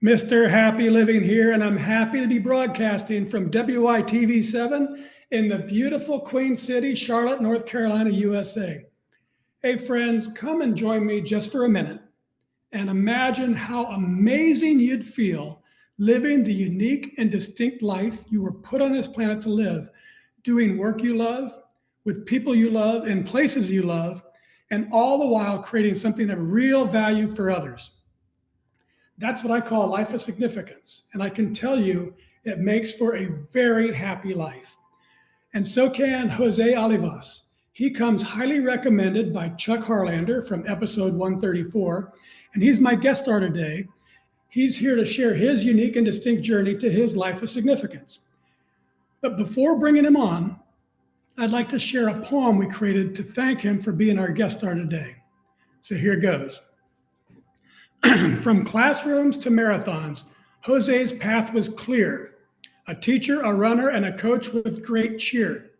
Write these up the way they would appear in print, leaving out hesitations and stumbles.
Mr. Happy Living here, and I'm happy to be broadcasting from WITV7 in the beautiful Queen City, Charlotte, North Carolina, USA. Hey, friends, come and join me just for a minute and imagine how amazing you'd feel living the unique and distinct life you were put on this planet to live, doing work you love, with people you love, in places you love, and all the while creating something of real value for others. That's what I call a life of significance. And I can tell you it makes for a very happy life. And so can Jose Olivas. He comes highly recommended by Chuck Harlander from episode 134, and he's my guest star today. He's here to share his unique and distinct journey to his life of significance. But before bringing him on, I'd like to share a poem we created to thank him for being our guest star today. So here goes. From classrooms to marathons, Jose's path was clear. A teacher, a runner, and a coach with great cheer.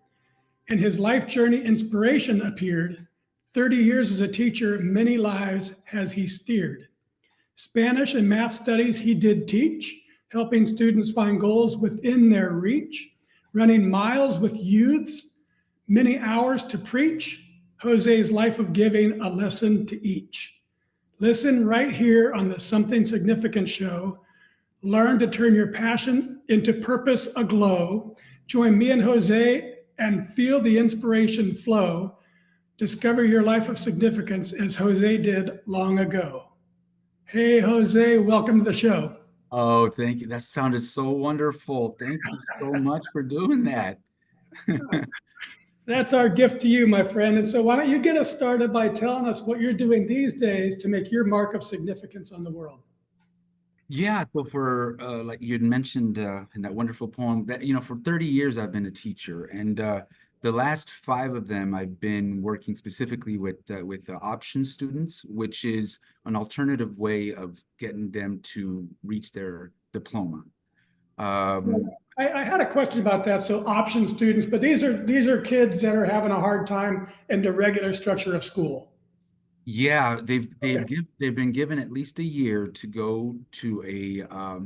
In his life journey, inspiration appeared. 30 years as a teacher, many lives has he steered. Spanish and math studies he did teach, helping students find goals within their reach. Running miles with youths, many hours to preach. Jose's life of giving, a lesson to each. Listen right here on the Something Significant show. Learn to turn your passion into purpose aglow. Join me and Jose and feel the inspiration flow. Discover your life of significance as Jose did long ago. Hey, Jose, welcome to the show. Oh, thank you. That sounded so wonderful. Thank you so much for doing that. That's our gift to you, my friend. And so why don't you get us started by telling us what you're doing these days to make your mark of significance on the world? Yeah, so for like you'd mentioned in that wonderful poem that for 30 years I've been a teacher, and the last 5 of them I've been working specifically with option students, which is an alternative way of getting them to reach their diploma. Um, I had a question about that. So option students, but these are kids that are having a hard time in the regular structure of school. Yeah, Okay. they've been given at least a year to go to a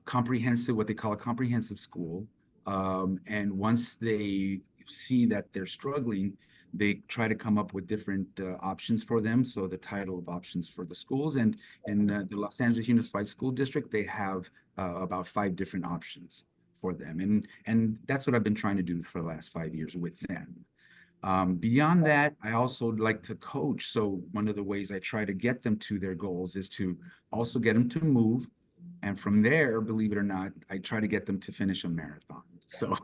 comprehensive, what they call a comprehensive school. And once they see that they're struggling, they try to come up with different options for them. So the title of options for the schools, and in the Los Angeles Unified School District, they have about 5 different options for them, and that's what I've been trying to do for the last 5 years with them. Beyond that, I also like to coach. So one of the ways I try to get them to their goals is to also get them to move. And from there, believe it or not, I try to get them to finish a marathon. So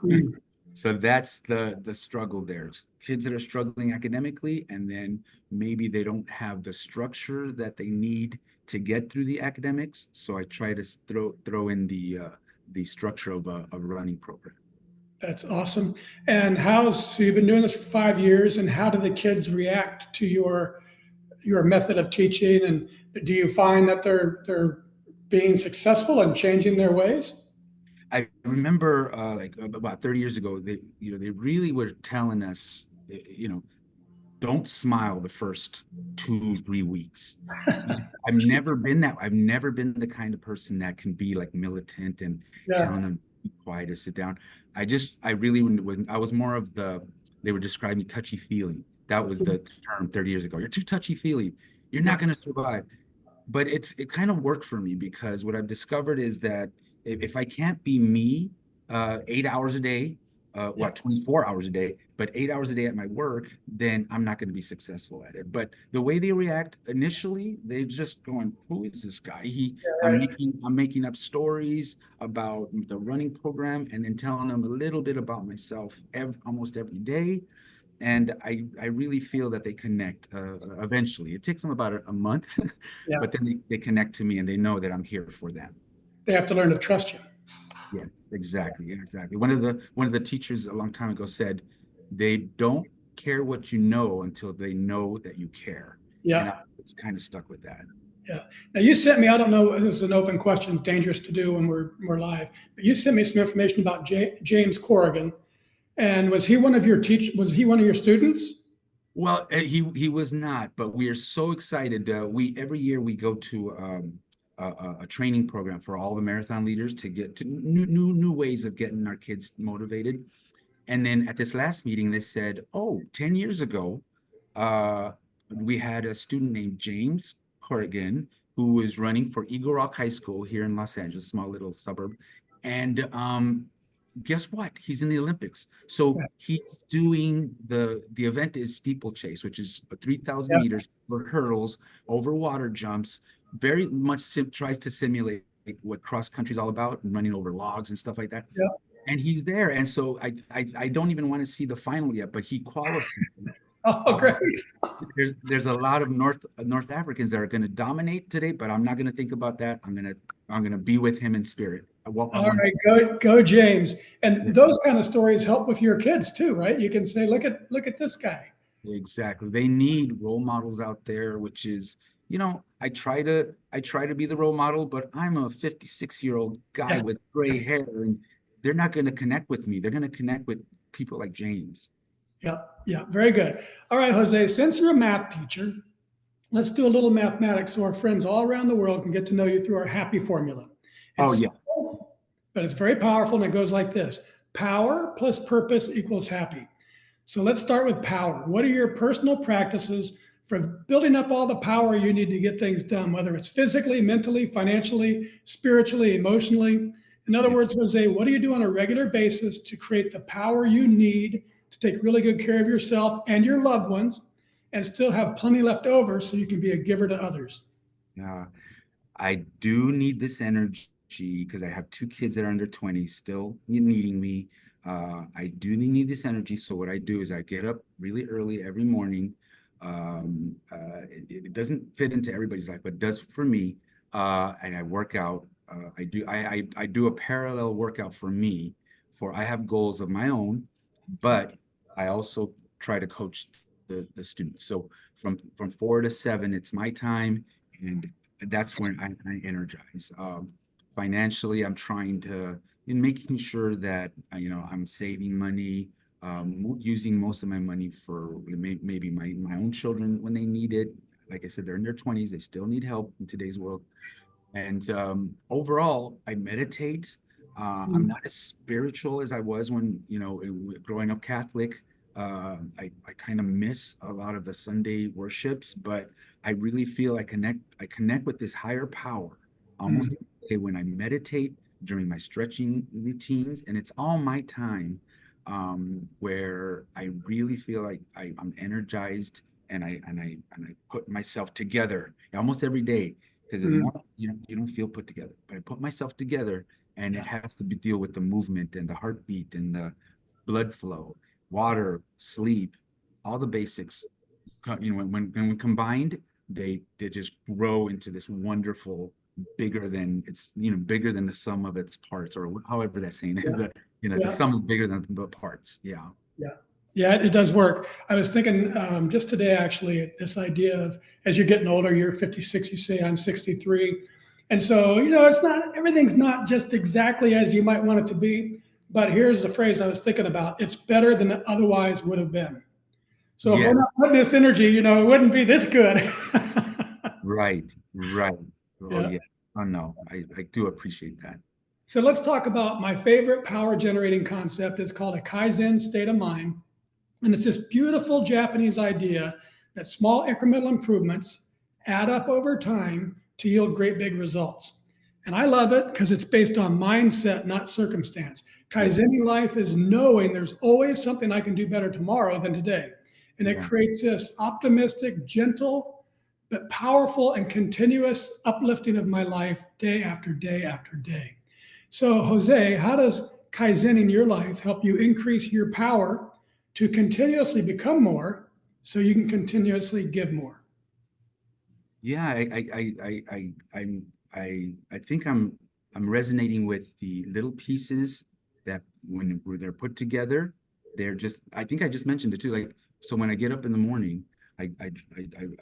so that's the struggle there. Kids that are struggling academically, and then maybe they don't have the structure that they need to get through the academics. So I try to throw in the structure of a running program. That's awesome. And so you've been doing this for 5 years, and how do the kids react to your method of teaching? And do you find that they're being successful and changing their ways? I remember like about 30 years ago, they really were telling us, don't smile the first 2, 3 weeks. I've never been the kind of person that can be like militant and Yeah. telling them be quiet or sit down. I really I was more of they were describing touchy-feely. That was the term 30 years ago. You're too touchy-feely. You're not going to survive. But it kind of worked for me, because what I've discovered is that if I can't be me 8 hours a day, Yeah. 24 hours a day, but 8 hours a day at my work, then I'm not going to be successful at it. But the way they react initially, they're just going, "Who is this guy?" Right. I'm making up stories about the running program, and then telling them a little bit about myself almost every day. And I really feel that they connect eventually. It takes them about a month, Yeah. but then they connect to me, and they know that I'm here for them. They have to learn to trust you. Yes, exactly. Yeah, exactly. One of the teachers a long time ago said, they don't care what you know until they know that you care. And I Yeah. was kind of stuck with that. Yeah. Now you sent me, I don't know, this is an open question, it's dangerous to do when we're live, but you sent me some information about James Corrigan. And was he one of your students? Well, he was not, but we are so excited. We every year we go to a training program for all the marathon leaders to get to new ways of getting our kids motivated. And then at this last meeting, they said, oh, 10 years ago, uh, we had a student named James Corrigan who was running for Eagle Rock High School here in Los Angeles, small little suburb. And guess what? He's in the Olympics. So Yeah. he's doing the event is steeplechase, which is 3,000 Yeah. meters for hurdles over water jumps. Very much tries to simulate what cross country is all about, and running over logs and stuff like that. Yeah. And he's there. And so I don't even want to see the final yet, but he qualified. Oh, great. There's a lot of North Africans that are going to dominate today, but I'm not going to think about that. I'm gonna be with him in spirit. I All want, right, go James. yeah, And those kind of stories help with your kids too, right? You can say, look at this guy. exactly. They need role models out there, which is, I try to be the role model, but I'm a 56-year-old guy Yeah. with gray hair, and they're not going to connect with me. They're going to connect with people like James. Yeah. Yeah. Very good. All right, Jose, since you're a math teacher, let's do a little mathematics so our friends all around the world can get to know you through our happy formula. Oh It's yeah. simple, but it's very powerful, and it goes like this: power plus purpose equals happy. So let's start with power. What are your personal practices for building up all the power you need to get things done, whether it's physically, mentally, financially, spiritually, emotionally? In other Yeah. words, Jose, what do you do on a regular basis to create the power you need to take really good care of yourself and your loved ones and still have plenty left over so you can be a giver to others? Yeah. I do need this energy because I have two kids that are under 20 still needing me. I do need this energy. So what I do is I get up really early every morning. It doesn't fit into everybody's life, but it does for me. And I work out. I do a parallel workout for me. For I have goals of my own, but I also try to coach the students. So from 4 to 7, it's my time, and that's when I energize. Financially, I'm trying to in making sure that I'm saving money, using most of my money for maybe my own children when they need it. Like I said, they're in their 20s; they still need help in today's world. And overall, I meditate. I'm Mm. not as spiritual as I was when, growing up Catholic. I kind of miss a lot of the Sunday worships, but I really feel I connect with this higher power almost Mm. every day when I meditate during my stretching routines, and it's all my time, where I really feel like I'm energized, and I put myself together almost every day, because Mm. you don't feel put together, but I put myself together, and it Yeah. has to deal with the movement and the heartbeat and the blood flow, water, sleep, all the basics. When combined, they just grow into this wonderful, bigger than the sum of its parts, or however that saying is, Yeah. that the Yeah. sum is bigger than the parts. Yeah. Yeah. Yeah, it does work. I was thinking just today, actually, this idea of as you're getting older, you're 56, you say I'm 63. And so, it's not, everything's not just exactly as you might want it to be. But here's the phrase I was thinking about: it's better than it otherwise would have been. So if Yeah. we're not putting this energy, it wouldn't be this good. Right. Right. Oh Yeah. yeah. Oh no. I do appreciate that. So let's talk about my favorite power generating concept. It's called a Kaizen state of mind. And it's this beautiful Japanese idea that small incremental improvements add up over time to yield great big results. And I love it because it's based on mindset, not circumstance. Yeah. Kaizening life is knowing there's always something I can do better tomorrow than today. And it Yeah. creates this optimistic, gentle, but powerful and continuous uplifting of my life day after day after day. So, Jose, how does Kaizening your life help you increase your power to continuously become more so you can continuously give more? Yeah, I think I'm resonating with the little pieces that when they're put together, they're just, I think I just mentioned it too. Like, so when I get up in the morning, I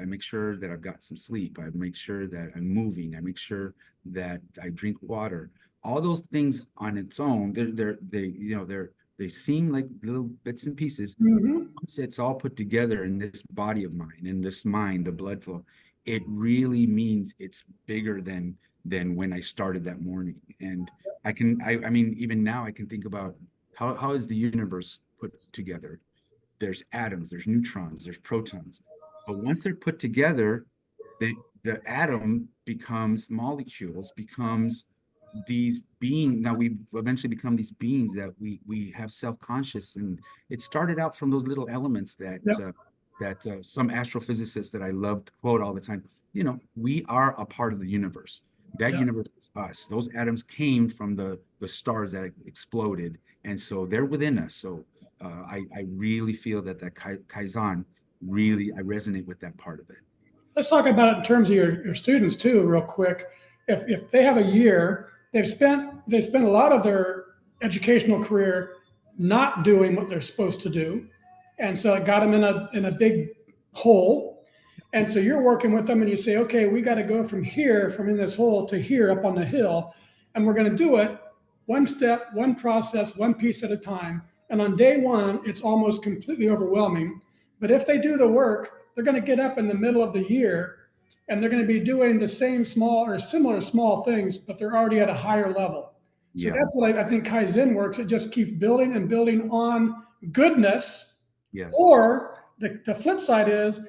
make sure that I've got some sleep. I make sure that I'm moving. I make sure that I drink water. All those things on its own, they seem like little bits and pieces. Mm-hmm. Once it's all put together in this body of mine, in this mind, the blood flow, it really means it's bigger than than when I started that morning. And I mean, even now I can think about how is the universe put together? There's atoms, there's neutrons, there's protons. But once they're put together, the atom becomes molecules, becomes these beings. Now we eventually become these beings that we have self-conscious, and it started out from those little elements that Yep. some astrophysicists that I love to quote all the time. You know, we are a part of the universe. That Yeah. universe is us. Those atoms came from the stars that exploded, and so they're within us. So I really feel that Kaizen really, I resonate with that part of it. Let's talk about it in terms of your students too, real quick. If they have a year, they spent a lot of their educational career not doing what they're supposed to do, and so it got them in a big hole. And so you're working with them, and you say, okay, we got to go from here, from in this hole to here, up on the hill, and we're going to do it one step, one process, one piece at a time. And on day one, it's almost completely overwhelming. But if they do the work, they're going to get up in the middle of the year and they're going to be doing the same small or similar small things, but they're already at a higher level. So Yeah. that's what I think Kaizen works. It just keeps building and building on goodness. Yes. Or the flip side is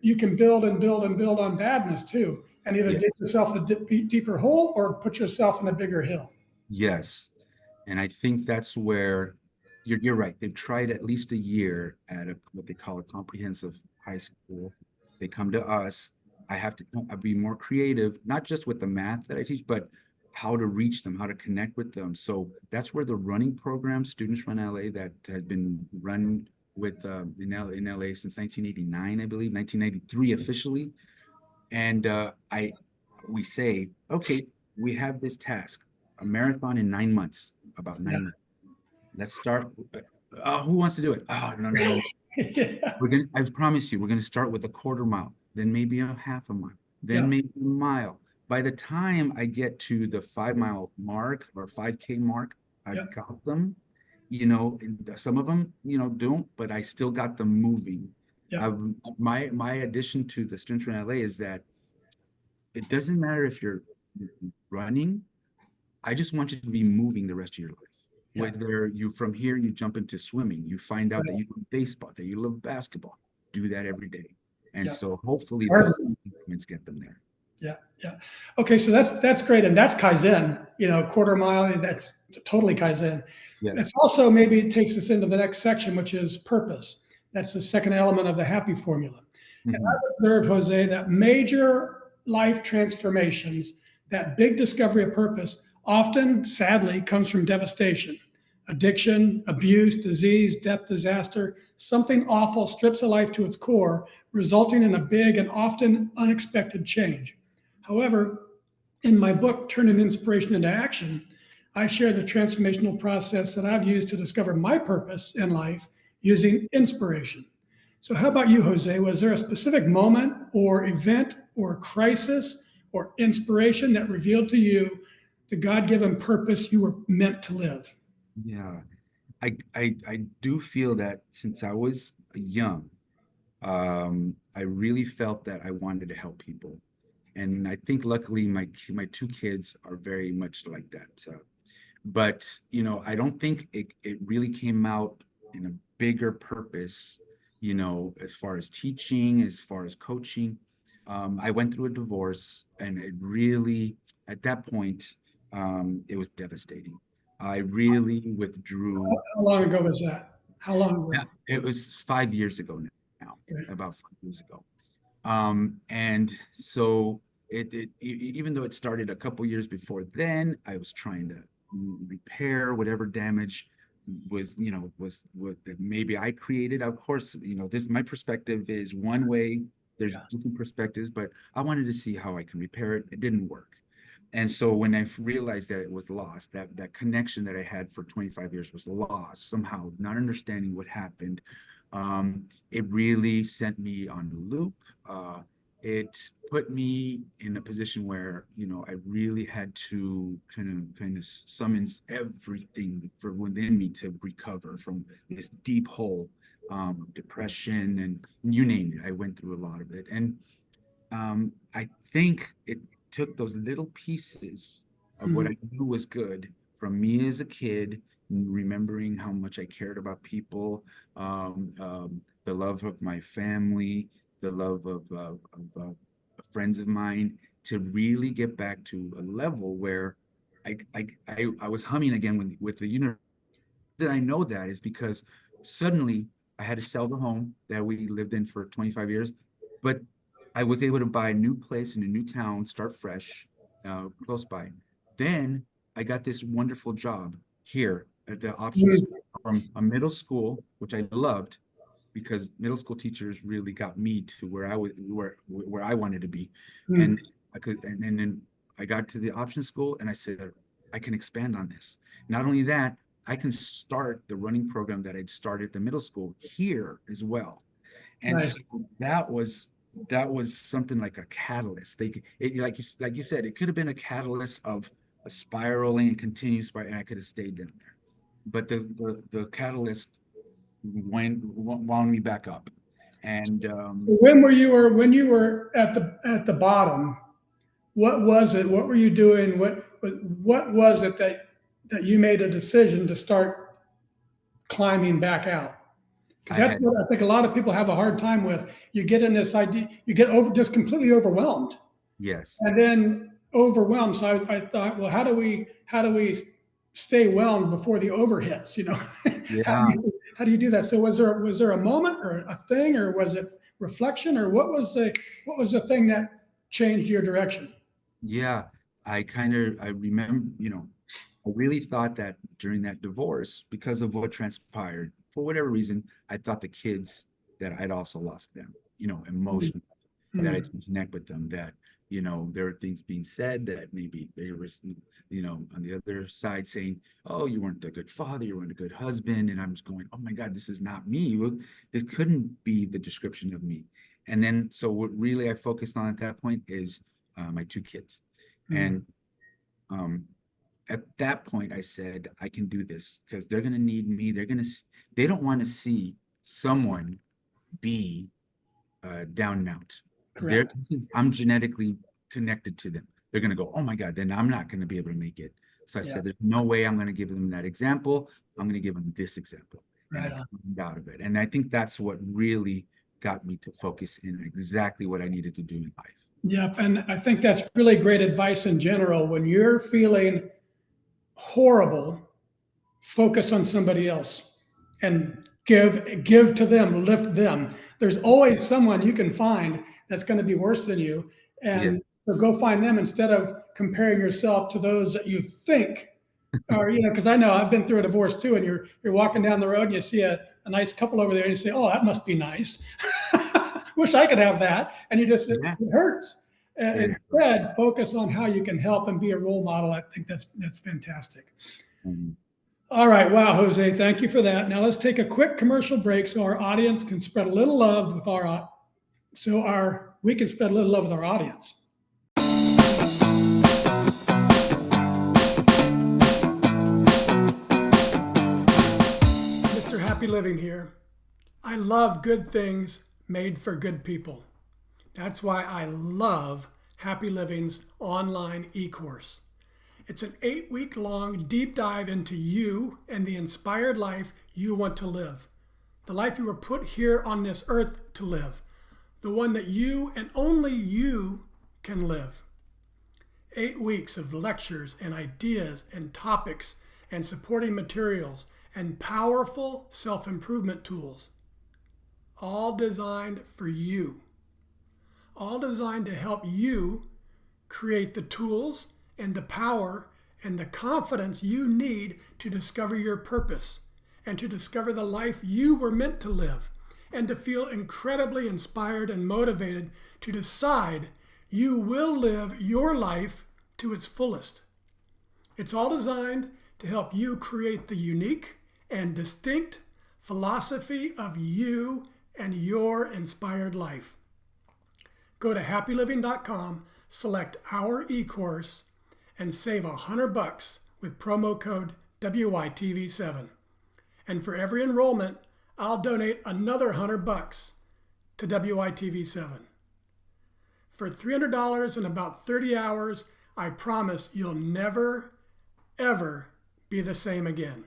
you can build and build and build on badness too, and either Yes. dig yourself a deeper hole or put yourself in a bigger hill. Yes. And I think that's where you're right. They've tried at least a year at what they call a comprehensive high school. They come to us. I have to be more creative, not just with the math that I teach, but how to reach them, how to connect with them. So that's where the running program, Students Run LA, that has been run with in LA since 1989, I believe, 1993 officially. And we say, okay, we have this task, a marathon in 9 months, about Yeah. 9 months. Let's start. Who wants to do it? Oh, no, no, no. Yeah. I promise you, we're gonna start with a quarter mile, then maybe a half a mile, then Yeah. maybe a mile. By the time I get to the 5 mile mark or 5K mark, Yeah. I've got them, you know, and some of them, you know, don't, but I still got them moving. Yeah. Uh, my addition to the Students Run LA is that it doesn't matter if you're running. I just want you to be moving the rest of your life. Yeah. Whether you from here, you jump into swimming, you find out that Right. you love baseball, that you love basketball. Do that every day. And Yeah. so hopefully Hard. those movements get them there. Yeah, yeah. Okay, so that's great, and that's Kaizen. Quarter mile. That's totally Kaizen. It's Yes. also maybe it takes us into the next section, which is purpose. That's the second element of the happy formula. And Mhm. I've observed, Jose, that major life transformations, that big discovery of purpose, often, sadly, comes from devastation, addiction, abuse, disease, death, disaster. Something awful strips a life to its core, resulting in a big and often unexpected change. However, in my book, Turning Inspiration into Action, I share the transformational process that I've used to discover my purpose in life using inspiration. So, how about you, Jose? Was there a specific moment or event or crisis or inspiration that revealed to you the God given purpose you were meant to live? Yeah. I do feel that since I was young, I really felt that I wanted to help people. And I think luckily my two kids are very much like that. But you know, I don't think it really came out in a bigger purpose, you know, as far as teaching, as far as coaching. I went through a divorce, and it really, at that point, it was devastating. I really withdrew. How long ago was that? How long Yeah, ago? it was 5 years ago now, Okay. about 5 years ago. And so even though it started a couple years before then, I was trying to repair whatever damage was what that maybe I created. Of course, you know, this my perspective is one way. There's Yeah. different perspectives, but I wanted to see how I can repair it. It didn't work. And so when I realized that it was lost, that connection that I had for 25 years was lost somehow, not understanding what happened, it really sent me on the loop. It put me in a position where, you know, I really had to kind of summons everything for within me to recover from this deep hole, depression, and you name it. I went through a lot of it. And I think it took those little pieces of what Mm. I knew was good from me as a kid, remembering how much I cared about people, the love of my family, the love friends of mine, to really get back to a level where I was humming again with the universe. Did I know that is because suddenly I had to sell the home that we lived in for 25 years, but I was able to buy a new place in a new town, start fresh, close by. Then I got this wonderful job here at the option Mm. school from a middle school, which I loved because middle school teachers really got me to where I wanted to be. Mm. And and then I got to the option school and I said, I can expand on this. Not only that, I can start the running program that I'd started at the middle school here as well. And so Nice. that was something like a catalyst. Like you said, it could have been a catalyst of a spiraling and continuous spiral, and I could have stayed down there. But the catalyst wound me back up. And When you were at the bottom, what was it? What were you doing? What was it that you made a decision to start climbing back out? Because I that's had, what I think a lot of people have a hard time with. You get in this idea, you get just completely overwhelmed, yes, and then overwhelmed. So I thought, well, how do we stay whelmed before the over hits? yeah, How do you do that? So was there a moment or a thing, or was it reflection, or what was the thing that changed your direction? yeah. I remember, I really thought that during that divorce, because of what transpired, for whatever reason, I thought the kids that I'd also lost them, emotionally, that I Mm. didn't connect with them, that, there are things being said that maybe they were, on the other side saying, oh, you weren't a good father, you weren't a good husband. And I'm just going, oh my God, this is not me. Well, this couldn't be the description of me. And then, so what really I focused on at that point is my two kids. Mm. And um, at that point, I said, I can do this because they're going to need me. They don't want to see someone be down and out. Correct. I'm genetically connected to them. They're going to go, oh my God, then I'm not going to be able to make it. So I Yeah. said, there's no way I'm going to give them that example. I'm going to give them this example. And I Right on. climbed out of it. And I think that's what really got me to focus in exactly what I needed to do in life. Yep. And I think that's really great advice in general. When you're feeling horrible, focus on somebody else and give to them, lift them. There's always someone you can find that's going to be worse than you, Yeah. and so go find them instead of comparing yourself to those that you think are, because I know I've been through a divorce too, and you're walking down the road and you see a nice couple over there and you say, oh, that must be nice. Wish I could have that. And it Yeah. hurts. It Instead, focus on how you can help and be a role model. I think that's fantastic. hurts. All right. Wow, Jose, thank you for that. Now let's take a quick commercial break so our audience can spread a little love with we can spread a little love with our audience. Mr. Happy Living here. I love good things made for good people. That's why I love Happy Living's online e-course. It's an 8-week long deep dive into you and the inspired life you want to live. The life you were put here on this earth to live. The one that you and only you can live. 8 weeks of lectures and ideas and topics and supporting materials and powerful self-improvement tools. All designed for you. All designed to help you create the tools and the power and the confidence you need to discover your purpose and to discover the life you were meant to live and to feel incredibly inspired and motivated to decide you will live your life to its fullest. It's all designed to help you create the unique and distinct philosophy of you and your inspired life. Go to happyliving.com, select our e-course, and save $100 with promo code WYTV7. And for every enrollment, I'll donate another $100 to WITV7. for $300 in about 30 hours. I promise you'll never, ever be the same again.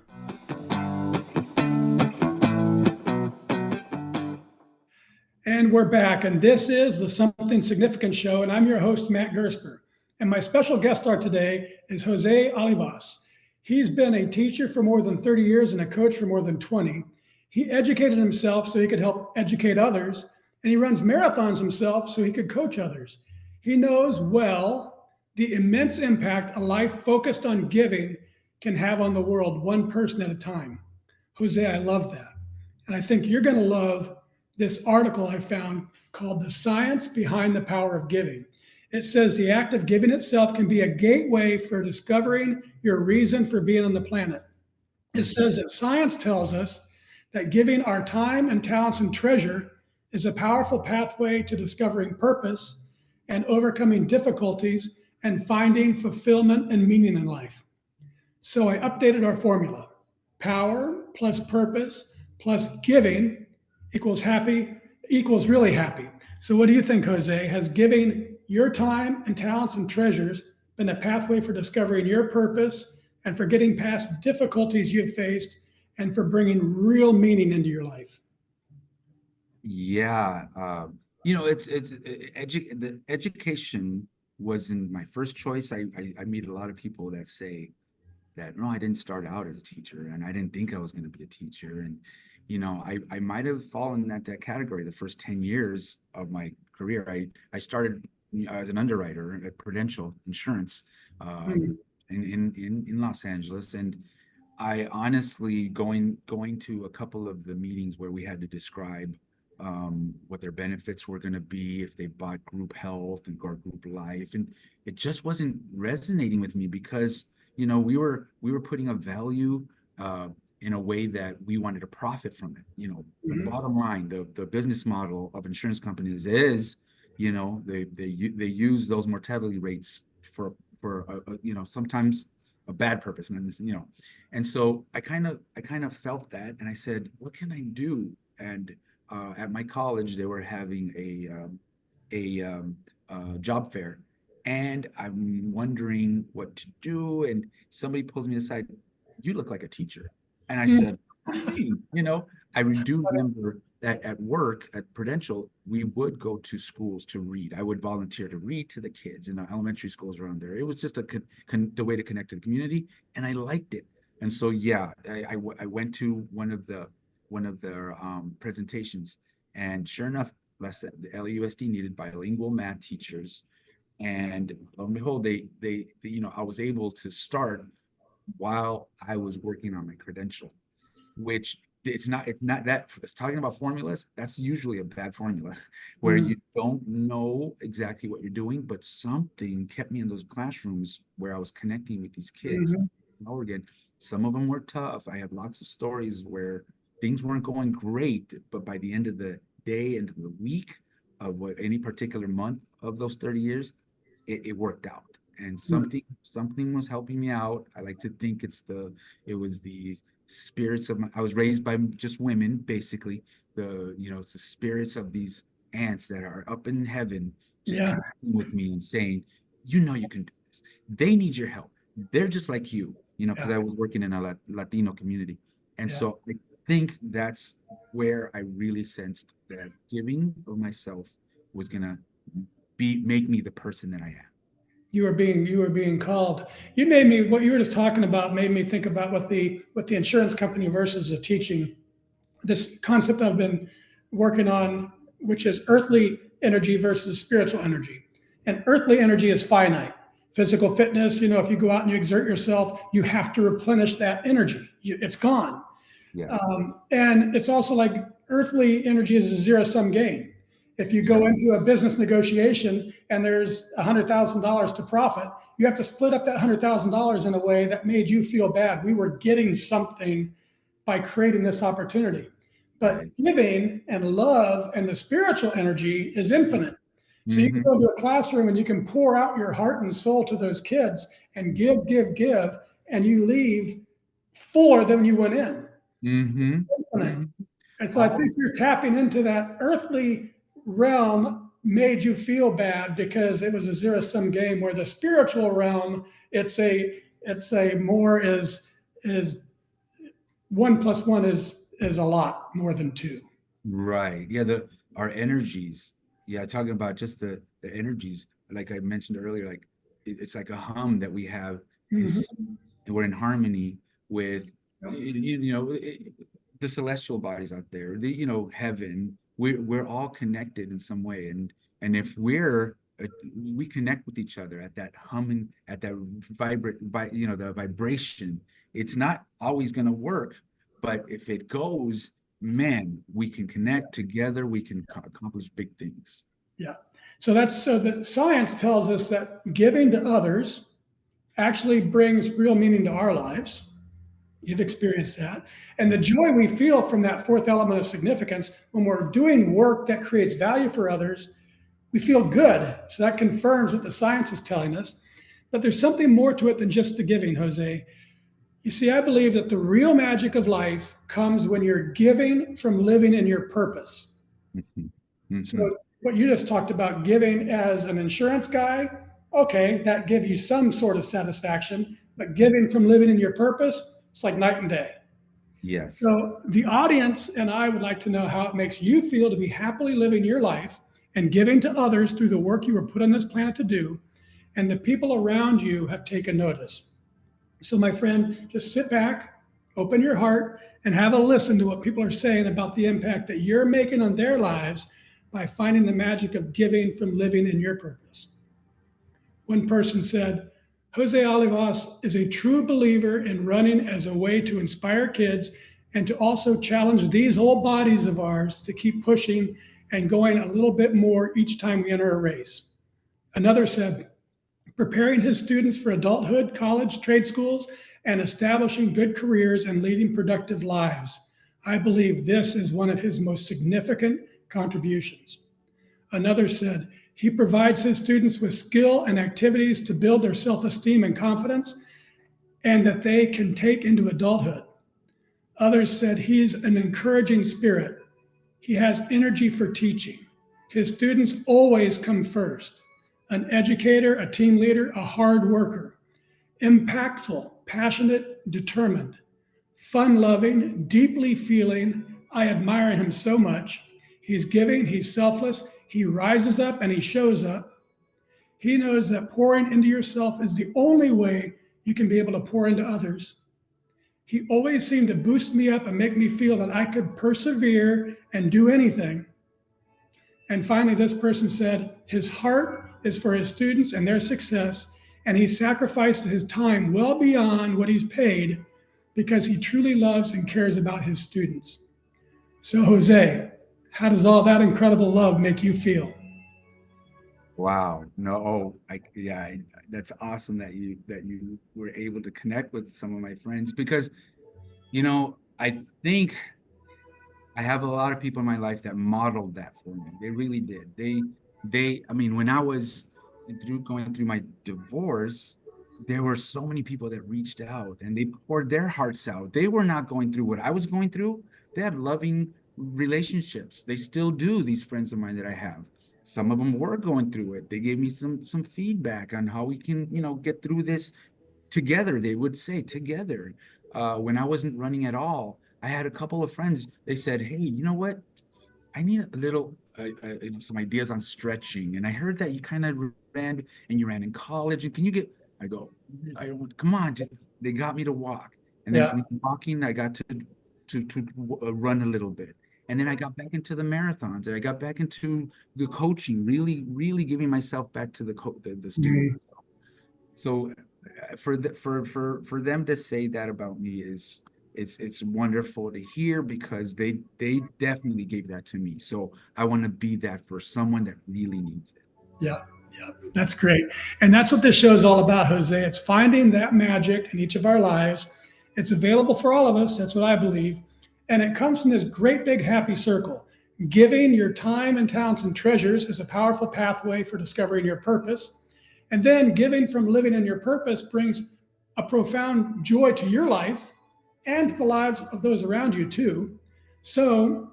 And we're back, and this is the Something Significant Show, and I'm your host, Matt Gersper. And my special guest star today is Jose Olivas. He's been a teacher for more than 30 years and a coach for more than 20. He educated himself so he could help educate others, and he runs marathons himself so he could coach others. He knows well the immense impact a life focused on giving can have on the world, one person at a time. Jose, I love that. And I think you're going to love this article I found called The Science Behind the Power of Giving. It says the act of giving itself can be a gateway for discovering your reason for being on the planet. It says that science tells us that giving our time and talents and treasure is a powerful pathway to discovering purpose and overcoming difficulties and finding fulfillment and meaning in life. So I updated our formula. Power plus purpose plus giving equals happy, equals really happy. So what do you think, Jose? Has giving your time and talents and treasures been a pathway for discovering your purpose and for getting past difficulties you've faced and for bringing real meaning into your life? Yeah, the education wasn't my first choice. I meet a lot of people that say that no, I didn't start out as a teacher, and I didn't think I was going to be a teacher, and I might have fallen in that category the first 10 years of my career. I started as an underwriter at Prudential Insurance, Mm-hmm. in Los Angeles, and I honestly going to a couple of the meetings where we had to describe what their benefits were going to be if they bought group health and or group life, and it just wasn't resonating with me because we were putting a value in a way that we wanted to profit from it. The Mm-hmm. bottom line, the business model of insurance companies is, they use those mortality rates for sometimes a bad purpose, and so I kind of felt that, and I said, what can I do? And at my college, they were having a job fair, and I'm wondering what to do. And somebody pulls me aside, you look like a teacher. And I said, what do you mean? I do remember that at work at Prudential, we would go to schools to read. I would volunteer to read to the kids in the elementary schools around there. It was just the way to connect to the community, and I liked it. And so, yeah, I went to one of their presentations, and sure enough, the LAUSD needed bilingual math teachers, and lo and behold, I was able to start while I was working on my credential, which it's not that it's talking about formulas. That's usually a bad formula where Mm-hmm. you don't know exactly what you're doing, but something kept me in those classrooms where I was connecting with these kids Mm-hmm. over again. Some of them were tough. I have lots of stories where things weren't going great, but by the end of the day, end of the week, of any particular month of those 30 years, it worked out. And something was helping me out. I like to think it was the spirits of I was raised by just women, basically. It's the spirits of these ants that are up in heaven just Yeah, connecting with me and saying, you can do this. They need your help. They're just like you, because yeah, I was working in a Latino community. And yeah. so I think that's where I really sensed that giving of myself was gonna make me the person that I am. You were being called. You made me what you were just talking about made me think about what the insurance company versus the teaching. This concept I've been working on, which is earthly energy versus spiritual energy. And earthly energy is finite. Physical fitness, if you go out and you exert yourself, you have to replenish that energy. It's gone. Yeah. And it's also like earthly energy is a zero sum game. If you Yeah. go into a business negotiation and there's $100,000 to profit, you have to split up that $100,000 in a way that made you feel bad. We were getting something by creating this opportunity. But Right. giving and love and the spiritual energy is infinite. So you can Mm-hmm. go into a classroom and you can pour out your heart and soul to those kids and give, give, give, and you leave fuller than you went in. Mm-hmm. Infinite. Mm-hmm. And so I All think you're tapping into that earthly realm made you feel bad because it was a zero sum game. Where the spiritual realm, it's a more is one plus one is a lot more than two. Right. Yeah, the our energies. Yeah, talking about just the energies, like I mentioned earlier, like it's like a hum that we have in Mhm. sync, and we're in harmony with Yep. the celestial bodies out there, heaven. We're all connected in some way, and if we connect with each other at that humming, at that the vibration, it's not always going to work, but if it goes, man, we can connect together. We can accomplish big things. Yeah. So the science tells us that giving to others actually brings real meaning to our lives. You've experienced that. And the joy we feel from that fourth element of significance when we're doing work that creates value for others, we feel good. So that confirms what the science is telling us. But there's something more to it than just the giving, Jose. You see, I believe that the real magic of life comes when you're giving from living in your purpose. Mhm. So Mhm. what you just talked about giving as an insurance guy, okay, that gives you some sort of satisfaction, but giving from living in your purpose, it's like night and day. Yes. So the audience and I would like to know how it makes you feel to be happily living your life and giving to others through the work you were put on this planet to do, and the people around you have taken notice. So, my friend, just sit back, open your heart, and have a listen to what people are saying about the impact that you're making on their lives by finding the magic of giving from living in your purpose. One person said, Jose Olivas is a true believer in running as a way to inspire kids and to also challenge these old bodies of ours to keep pushing and going a little bit more each time we enter a race. Another said, preparing his students for adulthood, college, trade schools, and establishing good careers and leading productive lives. I believe this is one of his most significant contributions. Another said, he provides his students with skill and activities to build their self esteem and confidence, and that they can take into adulthood. Others said, he's an encouraging spirit. He has energy for teaching. His students always come first. An educator, a team leader, a hard worker, impactful, passionate, determined, fun loving, deeply feeling. I admire him so much. He's giving, he's selfless, he rises up and he shows up. He knows that pouring into yourself is the only way you can be able to pour into others. He always seemed to boost me up and make me feel that I could persevere and do anything. And finally, this person said his heart is for his students and their success, and he sacrifices his time well beyond what he's paid because he truly loves and cares about his students. So, Jose, how does all that incredible love make you feel? Wow. No, that's awesome that you were able to connect with some of my friends because, I think I have a lot of people in my life that modeled that for me. They really did. I mean, when I was going through my divorce, there were so many people that reached out and they poured their hearts out. They were not going through what I was going through. They had loving relationships. They still do, these friends of mine that I have. Some of them were going through it. They gave me some feedback on how we can, get through this together. They would say together. When I wasn't running at all, I had a couple of friends. They said, "Hey, you know what? I need a little some ideas on stretching." And I heard that you kind of ran and you ran in college. And can you get? I go, I don't. Come on. They got me to walk, and then Yeah, from walking, I got to run a little bit. And then I got back into the marathons, and I got back into the coaching, really, really giving myself back to the students. mhm. So for them to say that about me is it's wonderful to hear because they definitely gave that to me. So I want to be that for someone that really needs it. Yeah, yeah, that's great. And that's what this show is all about, Jose. It's finding that magic in each of our lives. It's available for all of us. That's what I believe. And it comes from this great big happy circle. Giving your time and talents and treasures is a powerful pathway for discovering your purpose. And then giving from living in your purpose brings a profound joy to your life and to the lives of those around you, too. So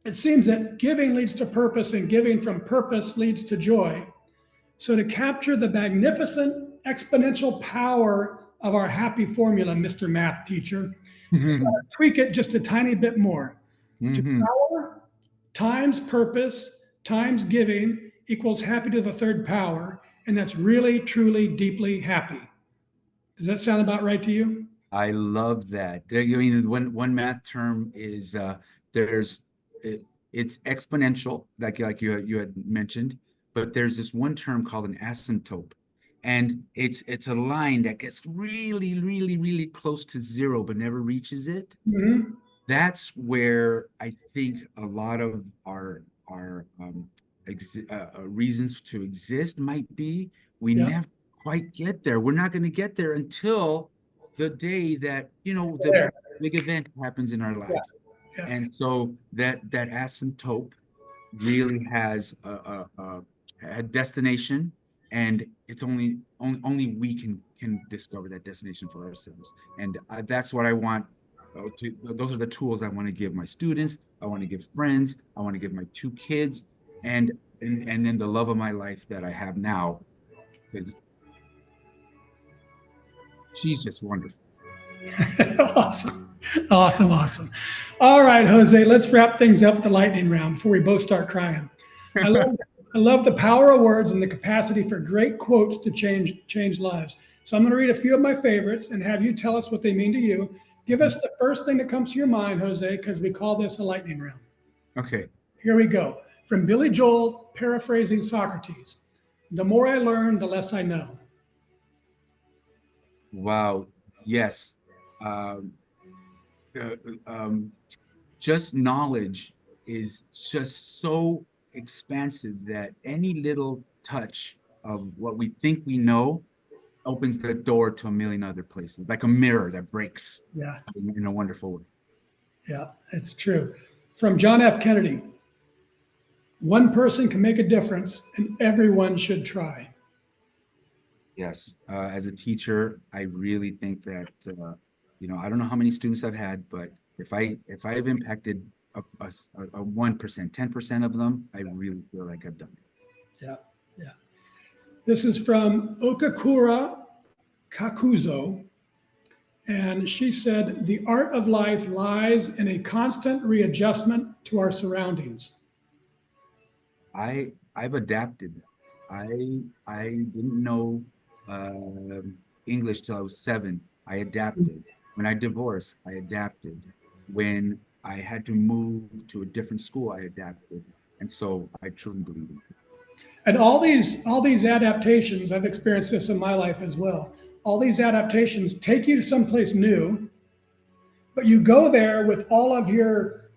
it seems that giving leads to purpose and giving from purpose leads to joy. So, to capture the magnificent exponential power of our happy formula, Mr. Math Teacher, tweak it just a tiny bit more. To Hmm. power times purpose times giving equals happy to the third power. And that's really, truly, deeply happy. Does that sound about right to you? I love that. I mean, one math term is there's it, it's exponential, like you had mentioned, but there's this one term called an asymptote, and it's a line that gets really, really, really close to zero, but never reaches it. Mm-hmm. That's where I think a lot of our reasons to exist might be. We Yeah. never quite get there. We're not going to get there until the day that, the There. big event happens in our Yeah. life. Yeah. And so that asymptote really has a destination, and it's only we can discover that destination for ourselves. And that's what I want. Those are the tools I want to give my students. I want to give friends. I want to give my two kids, and and then the love of my life that I have now, because she's just wonderful. Awesome. Awesome. Awesome. All right, Jose, let's wrap things up with the lightning round before we both start crying. I love I love the power of words and the capacity for great quotes to change lives. So I'm going to read a few of my favorites and have you tell us what they mean to you. Give us the first thing that comes to your mind, Jose, because we call this a lightning round. Okay. Here we go. From Billy Joel, paraphrasing Socrates. The more I learn, the less I know. Wow. Yes. Um, uh, um, just knowledge is just so expansive that any little touch of what we think we know opens the door to a million other places, like a mirror that breaks Yeah, in a wonderful way. yeah, it's true. From John F. Kennedy, one person can make a difference and everyone should try. Yes. As a teacher, I really think that, I don't know how many students I've had, but if I have impacted a 1%, 10% of them, I really feel like I've done it. Yeah, yeah. This is from Okakura Kakuzo. And she said, the art of life lies in a constant readjustment to our surroundings. I've adapted. I didn't know uh, English till I was 7. I adapted. When I divorced, I adapted. When I had to move to a different school, I adapted. And so I truly believe in it. And all these adaptations, I've experienced this in my life as well. All these adaptations take you to someplace new, but you go there with all of your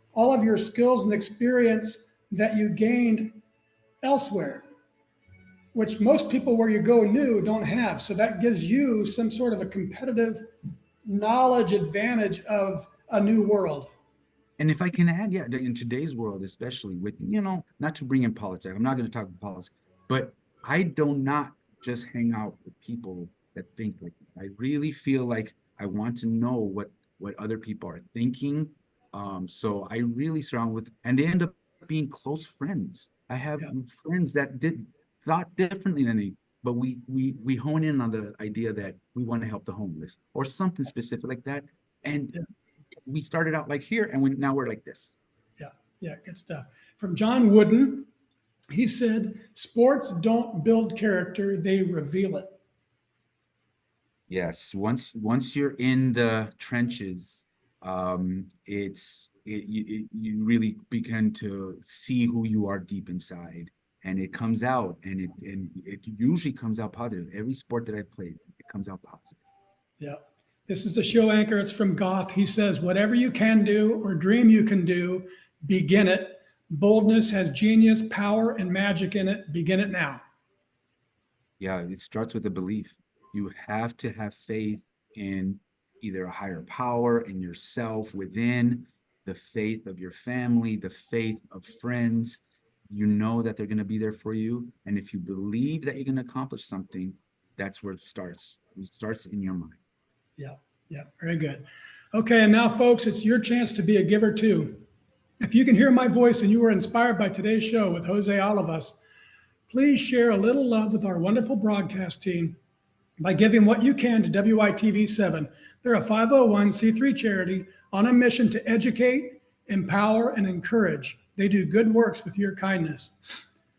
skills and experience that you gained elsewhere, which most people where you go new don't have. So that gives you some sort of a competitive knowledge advantage of a new world. And if I can add, yeah, in today's world, especially with, not to bring in politics, I'm not going to talk politics, but I do not just hang out with people that think like me. I really feel like I want to know what other people are thinking. So I really surround with, and they end up being close friends. I have Yeah, friends that thought differently than me, but we hone in on the idea that we want to help the homeless or something specific like that. And yeah, we started out like here, and now we're like this. yeah, yeah, good stuff. From John Wooden, he said, sports don't build character, they reveal it. Yes, once you're in the trenches, you really begin to see who you are deep inside, and it comes out, and it usually comes out positive. Every sport that I've played, it comes out positive. Yeah. This is the show anchor. It's from Goff. He says, whatever you can do or dream you can do, begin it. Boldness has genius, power, and magic in it. Begin it now. Yeah, it starts with a belief. You have to have faith in either a higher power, in yourself, within the faith of your family, the faith of friends. You know that they're going to be there for you. And if you believe that you're going to accomplish something, that's where it starts. It starts in your mind. Yeah. Yeah. Very good. Okay. And now, folks, it's your chance to be a giver too. If you can hear my voice and you were inspired by today's show with Jose Olivas, please share a little love with our wonderful broadcast team by giving what you can to WITV7. They're a 501c3 charity on a mission to educate, empower, and encourage. They do good works with your kindness.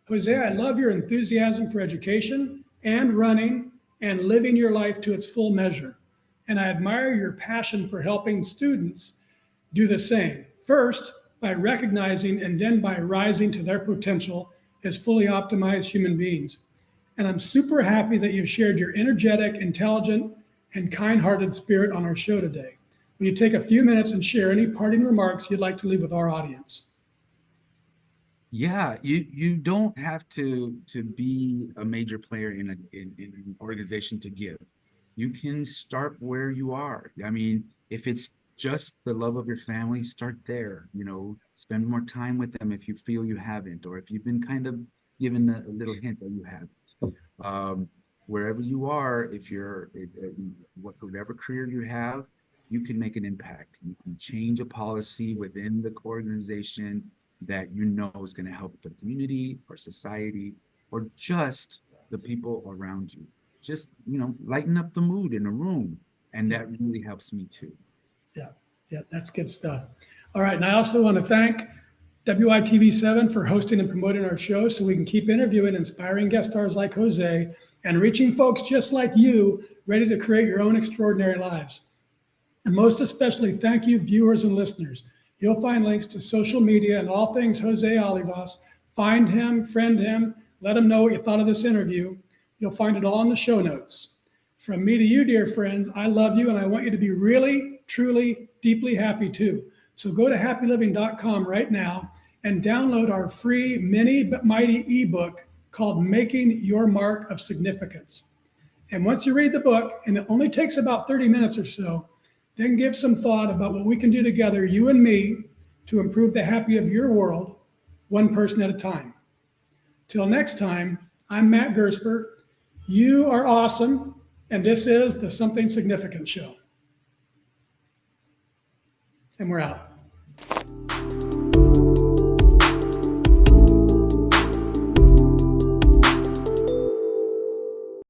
Jose, I love your enthusiasm for education and running and living your life to its full measure. And I admire your passion for helping students do the same. First, by recognizing and then by rising to their potential as fully optimized human beings. And I'm super happy that you've shared your energetic, intelligent, and kind hearted spirit on our show today. Will you take a few minutes and share any parting remarks you'd like to leave with our audience? Yeah, you don't have to be a major player in an organization to give. You can start where you are. I mean, if it's just the love of your family, start there. Spend more time with them if you feel you haven't, or if you've been kind of given a little hint that you haven't. Um, Wherever you are, if you're whatever career you have, you can make an impact. You can change a policy within the organization that is going to help the community or society or just the people around you. Just, lighten up the mood in a room. And that really helps me too. Yeah, yeah, that's good stuff. All right, and I also want to thank WITV7 for hosting and promoting our show so we can keep interviewing inspiring guest stars like Jose and reaching folks just like you ready to create your own extraordinary lives. And most especially, thank you, viewers and listeners. You'll find links to social media and all things Jose Olivas. Find him, friend him, let him know what you thought of this interview. You'll find it all in the show notes. From me to you, dear friends, I love you and I want you to be really, truly, deeply happy too. So go to happyliving.com right now and download our free mini but mighty ebook called Making Your Mark of Significance. And once you read the book, and it only takes about 30 minutes or so, then give some thought about what we can do together, you and me, to improve the happy of your world, one person at a time. Till next time, I'm Matt Gersper. You are awesome, and this is the Something Significant Show. And we're out.